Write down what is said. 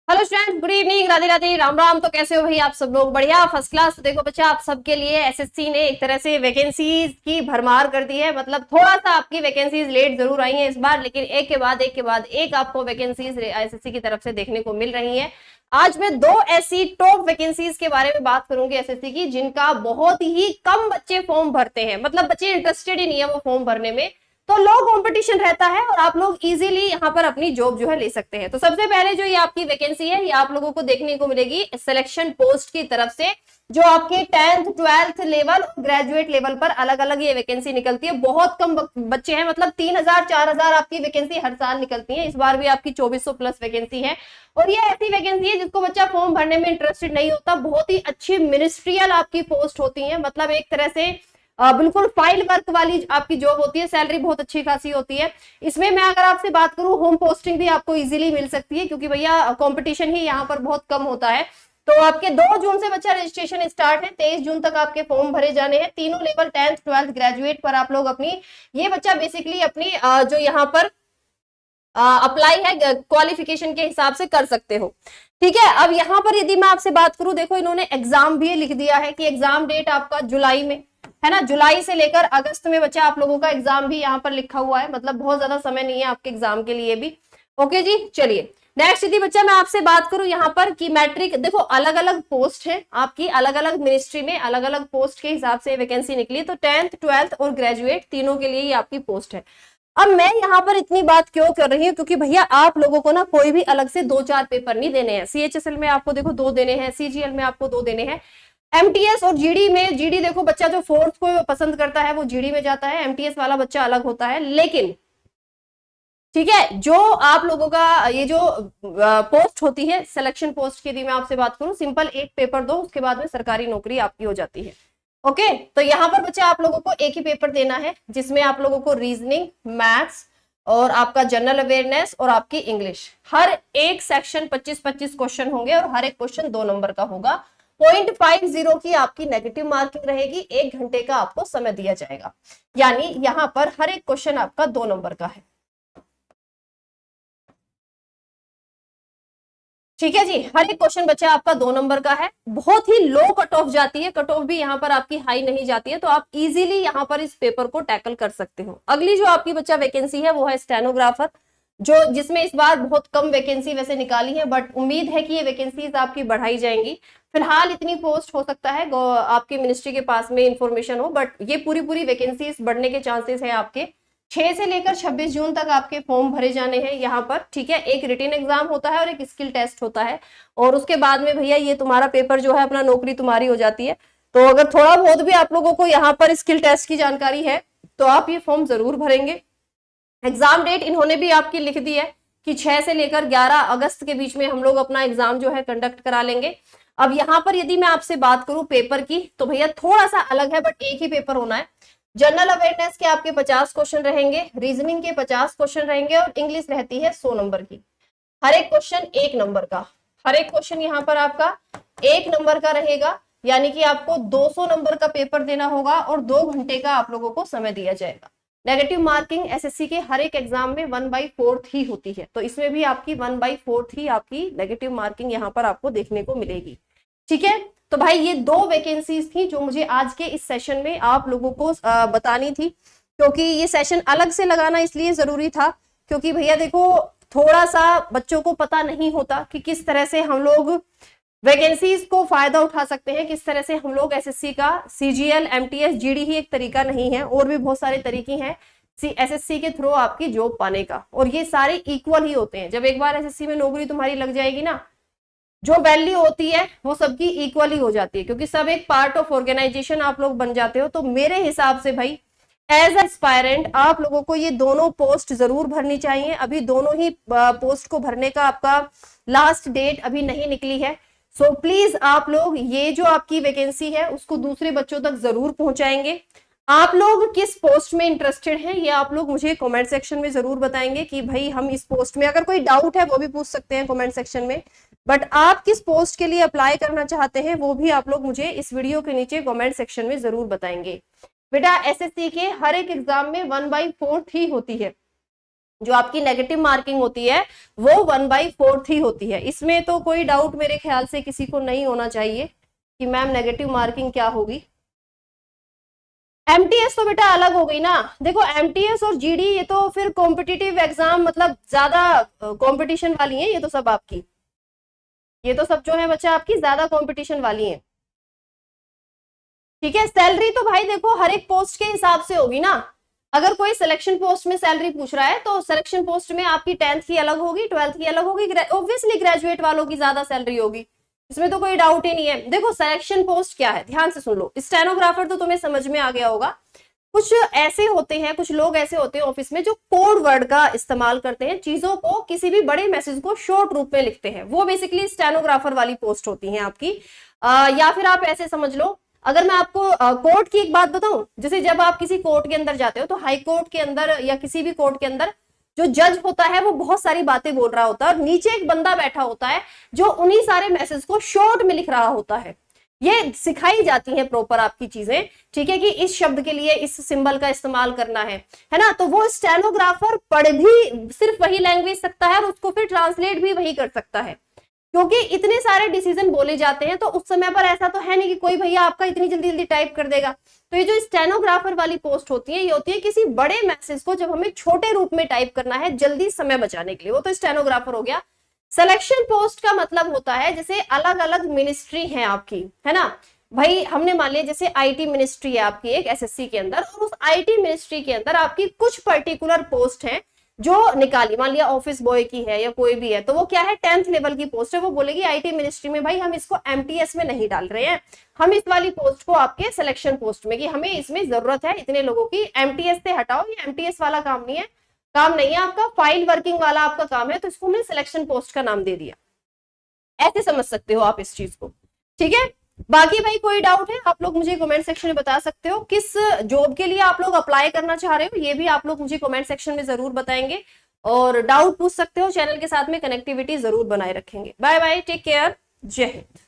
Hello student, good evening, Radhe Radhe, Ram Ram. तो कैसे हो भाई आप सब लोग? बढ़िया, फर्स्ट क्लास। तो देखो बच्चा, आप सबके लिए एसएससी ने एक तरह से वैकेंसीज की भरमार कर दी है। मतलब थोड़ा सा आपकी वैकेंसीज लेट जरूर आई हैं इस बार, लेकिन एक आपको वैकेंसीज एसएससी की तरफ से देखने को मिल रही है। आज मैं दो ऐसी टॉप वैकेंसीज के बारे में बात करूंगी एसएससी की, जिनका बहुत ही कम बच्चे फॉर्म भरते हैं। मतलब बच्चे इंटरेस्टेड ही नहीं है वो फॉर्म भरने में, तो लो कंपटीशन रहता है और आप लोग इजीली यहाँ पर अपनी जॉब जो है ले सकते हैं। तो सबसे पहले जो ये आपकी वैकेंसी है, ये आप लोगों को देखने को मिलेगी सिलेक्शन पोस्ट की तरफ से, जो आपके 10th 12th level, graduate level पर अलग अलग ये वैकेंसी निकलती है। बहुत कम बच्चे हैं, मतलब 3000 4000 आपकी वैकेंसी हर साल निकलती है। इस बार भी आपकी 2400 प्लस वैकेंसी है। और ये ऐसी वैकेंसी है जिसको बच्चा फॉर्म भरने में इंटरेस्टेड नहीं होता। बहुत ही अच्छी मिनिस्ट्रियल आपकी पोस्ट होती है, मतलब एक तरह से बिल्कुल फाइल वर्क वाली आपकी जॉब होती है। सैलरी बहुत अच्छी खासी होती है इसमें। मैं अगर आपसे बात करूं, होम पोस्टिंग भी आपको इजीली मिल सकती है, क्योंकि भैया कंपटीशन ही यहाँ पर बहुत कम होता है। तो आपके 2 जून से बच्चा रजिस्ट्रेशन स्टार्ट है, 23 जून तक आपके फॉर्म भरे जाने हैं। तीनों लेवल 10th 12th ग्रेजुएट पर आप लोग अपनी ये बच्चा बेसिकली अपनी जो यहाँ पर अप्लाई है क्वालिफिकेशन के हिसाब से कर सकते हो। ठीक है, अब यहाँ पर यदि मैं आपसे बात करूं, देखो इन्होंने एग्जाम भी लिख दिया है कि एग्जाम डेट आपका जुलाई में है ना, जुलाई से लेकर अगस्त में बच्चा आप लोगों का एग्जाम भी यहाँ पर लिखा हुआ है। मतलब बहुत ज्यादा समय नहीं है आपके एग्जाम के लिए भी। ओके जी, चलिए नेक्स्ट यदि बच्चा मैं आपसे बात करूं यहाँ पर कि मैट्रिक, देखो अलग अलग पोस्ट है आपकी, अलग अलग मिनिस्ट्री में अलग अलग पोस्ट के हिसाब से वैकेंसी निकली। तो 10th 12th और ग्रेजुएट तीनों के लिए ये आपकी पोस्ट है। अब मैं यहाँ पर इतनी बात क्यों कर रही हूँ, क्योंकि भैया आप लोगों को ना कोई भी अलग से 2-4 पेपर नहीं देने हैं। सीएचएसएल में आपको देखो 2 देने हैं, सीजीएल में आपको 2 देने हैं, एमटीएस और जीडी में, जीडी देखो बच्चा जो फोर्थ को पसंद करता है वो जीडी में जाता है, एमटीएस वाला बच्चा अलग होता है। लेकिन ठीक है, जो आप लोगों का ये जो पोस्ट होती है सिलेक्शन पोस्ट की, यदि मैं आपसे बात करूं, सिंपल एक पेपर दो, उसके बाद में सरकारी नौकरी आपकी हो जाती है। ओके, तो यहाँ पर बच्चे आप लोगों को एक ही पेपर देना है, जिसमें आप लोगों को रीजनिंग, मैथ्स और आपका जनरल अवेयरनेस और आपकी इंग्लिश, हर एक सेक्शन 25-25 क्वेश्चन होंगे और हर एक क्वेश्चन 2 नंबर का होगा। 0.50 की आपकी नेगेटिव मार्किंग रहेगी। 1 घंटे का आपको समय दिया जाएगा, यानी यहाँ पर हर एक क्वेश्चन आपका 2 नंबर का है। ठीक है जी, हर एक क्वेश्चन बच्चा आपका 2 नंबर का है। बहुत ही लो कट ऑफ जाती है, कट ऑफ भी यहाँ पर आपकी हाई नहीं जाती है, तो आप इजीली यहाँ पर इस पेपर को टैकल कर सकते हो। अगली जो आपकी बच्चा वैकेंसी है वो है स्टेनोग्राफर, जो जिसमें इस बार बहुत कम वैकेंसी वैसे निकाली है, बट उम्मीद है कि ये वैकेंसीज आपकी बढ़ाई जाएंगी। फिलहाल इतनी पोस्ट हो सकता है आपके मिनिस्ट्री के पास में इंफॉर्मेशन हो, बट ये पूरी पूरी वैकेंसीज बढ़ने के चांसेस है आपके। 6 से लेकर 26 जून तक आपके फॉर्म भरे जाने हैं यहाँ पर। ठीक है, एक रिटन एग्जाम होता है और एक स्किल टेस्ट होता है, और उसके बाद में भैया ये तुम्हारा पेपर जो है अपना नौकरी तुम्हारी हो जाती है। तो अगर थोड़ा बहुत भी आप लोगों को यहाँ पर स्किल टेस्ट की जानकारी है तो आप ये फॉर्म जरूर भरेंगे। एग्जाम डेट इन्होंने भी आपकी लिख दी है कि 6 से लेकर 11 अगस्त के बीच में हम लोग अपना एग्जाम जो है कंडक्ट करा लेंगे। अब यहाँ पर यदि मैं आपसे बात करूं पेपर की, तो भैया थोड़ा सा अलग है, बट एक ही पेपर होना है। जनरल अवेयरनेस के आपके 50 क्वेश्चन रहेंगे, रीजनिंग के 50 क्वेश्चन रहेंगे और इंग्लिश रहती है 100 नंबर की। हर एक क्वेश्चन 1 नंबर का, हर एक क्वेश्चन यहाँ पर आपका 1 नंबर का रहेगा, यानी कि आपको 200 नंबर का पेपर देना होगा और 2 घंटे का आप लोगों को समय दिया जाएगा। नेगेटिव मार्किंग एसएससी के हर एक एग्जाम में 1/4 ही होती है, तो इसमें भी आपकी 1/4 ही आपकी नेगेटिव मार्किंग यहाँ पर आपको देखने को मिलेगी। ठीक है, तो भाई ये 2 वैकेंसीज थी जो मुझे आज के इस सेशन में आप लोगों को बतानी थी, क्योंकि ये सेशन अलग से लगाना इसलिए जरूरी था क्योंकि भैया देखो थोड़ा सा बच्चों को पता नहीं होता कि किस तरह से हम लोग वैकेंसीज को फायदा उठा सकते हैं, किस तरह से हम लोग एसएससी का सीजीएल, एमटीएस, जीडी ही एक तरीका नहीं है, और भी बहुत सारे तरीके हैं एसएससी के थ्रू आपकी जॉब पाने का, और ये सारे इक्वल ही होते हैं। जब एक बार एसएससी में नौकरी तुम्हारी लग जाएगी ना, जो वैल्यू होती है वो सबकी इक्वल ही हो जाती है, क्योंकि सब एक पार्ट ऑफ ऑर्गेनाइजेशन आप लोग बन जाते हो। तो मेरे हिसाब से भाई एज एस्पायरेंट आप लोगों को ये दोनों पोस्ट जरूर भरनी चाहिए। अभी दोनों ही पोस्ट को भरने का आपका लास्ट डेट अभी नहीं निकली है, सो प्लीज आप लोग ये जो आपकी वैकेंसी है उसको दूसरे बच्चों तक जरूर पहुंचाएंगे। आप लोग किस पोस्ट में इंटरेस्टेड हैं ये आप लोग मुझे कमेंट सेक्शन में जरूर बताएंगे कि भाई हम इस पोस्ट में, अगर कोई डाउट है वो भी पूछ सकते हैं कमेंट सेक्शन में, बट आप किस पोस्ट के लिए अप्लाई करना चाहते हैं वो भी आप लोग मुझे इस वीडियो के नीचे कमेंट सेक्शन में जरूर बताएंगे। बेटा एसएससी के हर एक एग्जाम में 1/4 ही होती है, जो आपकी नेगेटिव मार्किंग होती है वो 1/4 ही होती है। इसमें तो कोई डाउट मेरे ख्याल से किसी को नहीं होना चाहिए कि मैम नेगेटिव मार्किंग क्या होगी। एमटीएस तो बेटा अलग हो गई ना। देखो एमटीएस और जीडी ये तो फिर कॉम्पिटिटिव एग्जाम, मतलब ज्यादा कंपटीशन वाली है ये तो सब आपकी, ये तो सब जो है बच्चा आपकी ज्यादा कंपटीशन वाली है। ठीक है, सैलरी तो भाई देखो हर एक पोस्ट के हिसाब से होगी ना। अगर कोई सिलेक्शन पोस्ट में सैलरी पूछ रहा है तो सिलेक्शन पोस्ट में आपकी 10th की अलग होगी, 12th की अलग होगी, ऑब्वियसली ग्रेजुएट वालों की ज्यादा सैलरी होगी, इसमें तो कोई डाउट ही नहीं है। देखो सिलेक्शन पोस्ट क्या है, ध्यान से सुन लो। स्टेनोग्राफर तो तुम्हें समझ में आ गया होगा। कुछ ऐसे होते हैं, कुछ लोग ऐसे होते हैं ऑफिस में जो कोड वर्ड का इस्तेमाल करते हैं, चीजों को, किसी भी बड़े मैसेज को शॉर्ट रूप में लिखते हैं, वो बेसिकली स्टेनोग्राफर वाली पोस्ट होती है आपकी। या फिर आप ऐसे समझ लो, अगर मैं आपको कोर्ट की एक बात बताऊं, जैसे जब आप किसी कोर्ट के अंदर जाते हो तो हाई कोर्ट के अंदर या किसी भी कोर्ट के अंदर जो जज होता है वो बहुत सारी बातें बोल रहा होता है और नीचे एक बंदा बैठा होता है जो उन्हीं सारे मैसेज को शॉर्ट में लिख रहा होता है। ये सिखाई जाती है प्रॉपर आपकी चीजें, ठीक है, कि इस शब्द के लिए इस सिंबल का इस्तेमाल करना है ना। तो वो स्टेनोग्राफर पढ़ भी सिर्फ वही लैंग्वेज सकता है और उसको फिर ट्रांसलेट भी वही कर सकता है, क्योंकि इतने सारे डिसीजन बोले जाते हैं तो उस समय पर ऐसा तो है नहीं कि कोई भैया आपका इतनी जल्दी जल्दी टाइप कर देगा। तो ये जो स्टेनोग्राफर वाली पोस्ट होती है, ये होती है किसी बड़े मैसेज को जब हमें छोटे रूप में टाइप करना है जल्दी समय बचाने के लिए, वो तो स्टेनोग्राफर हो गया। सिलेक्शन पोस्ट का मतलब होता है जैसे अलग अलग मिनिस्ट्री है आपकी, है ना भाई। हमने मान लिया जैसे आईटी मिनिस्ट्री है आपकी एक एसएससी के अंदर, और उस आईटी मिनिस्ट्री के अंदर आपकी कुछ पर्टिकुलर पोस्ट है जो निकाली, मान लिया ऑफिस बॉय की है या कोई भी है, तो वो क्या है 10th लेवल की पोस्ट है। वो बोलेगी आईटी मिनिस्ट्री में भाई हम इसको एमटीएस में नहीं डाल रहे हैं, हम इस वाली पोस्ट को आपके सिलेक्शन पोस्ट में, कि हमें इसमें जरूरत है इतने लोगों की, एमटीएस से हटाओ, ये एमटीएस वाला काम नहीं है, काम नहीं है आपका, फाइल वर्किंग वाला आपका काम है, तो इसको हमने सिलेक्शन पोस्ट का नाम दे दिया। ऐसे समझ सकते हो आप इस चीज को, ठीक है। बाकी भाई कोई डाउट है आप लोग मुझे कमेंट सेक्शन में बता सकते हो। किस जॉब के लिए आप लोग अप्लाई करना चाह रहे हो ये भी आप लोग मुझे कमेंट सेक्शन में जरूर बताएंगे, और डाउट पूछ सकते हो। चैनल के साथ में कनेक्टिविटी जरूर बनाए रखेंगे। बाय बाय, टेक केयर, जय हिंद।